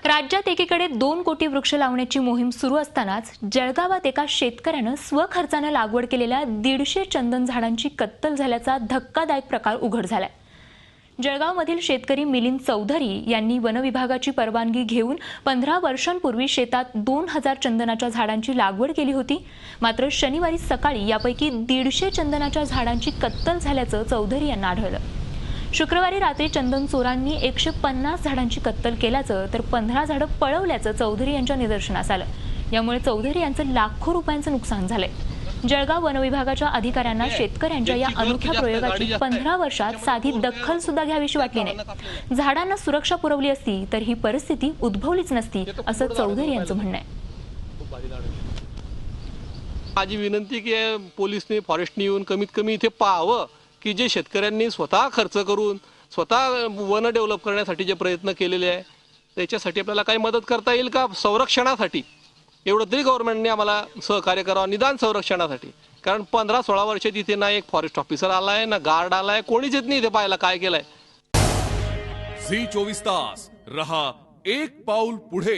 राज्यात एकीकडे 2 कोटी वृक्ष लावण्याची मोहीम सुरू असतानाच जळगावात एका शेतकऱ्यानं स्वखर्चाने लागवड केलेल्या 150 चंदन झाडांची कत्तल झाल्याचा धक्कादायक प्रकार उघड झालाय। जळगावमधील शेतकरी मिलिंद चौधरी यांनी वनविभागाची परवानगी घेऊन 15 वर्षांपूर्वी शेतात 2000 चंदनाच्या झाडांची लागवड केली होती। मात्र शनिवारी सकाळी यापैकी 150 चंदनाच्या झाडांची कत्तल झाल्याचं चौधरी यांना आढळलं। शुक्रवारी रात्री चंदन चोरांनी 150 झाडांची कत्तल केल्याचं तर 15 झाडं पळवल्याचं चौधरी यांच्या निदर्शनास आलं। यामुळे चौधरी यांचं लाखो रुपयांचं नुकसान झालंय। जळगाव वनविभागाच्या अधिकाऱ्यांना शेतकऱ्यांच्या या अनोख्या प्रयोगाची 15 वर्षात साधी दखल सुद्धा घ्यावीशी वाटली नाही। झाडांना सुरक्षा पुरवली असती तर ही परिस्थिती उद्भवलीच नसती असं चौधरी यांचं म्हणणं आहे। माझी विनंती की पोलिसने फॉरेस्टने येऊन कमीत कमी इथे पाहावं की जे शेतकऱ्यांनी स्वतः खर्च करून स्वतः वन डेव्हलप करण्यासाठी जे प्रयत्न केलेले आहे त्याच्यासाठी आपल्याला काही मदत करता येईल का संरक्षणासाठी। एवढं तरी गव्हर्नमेंटने आम्हाला सहकार्य करावं निदान संरक्षणासाठी, कारण 15-16 वर्ष तिथे ना एक फॉरेस्ट ऑफिसर आलाय ना गार्ड आलाय, कोणीच येत नाही इथे पाहायला काय केलंय। झी 24 तास रहा एक पाऊल पुढे।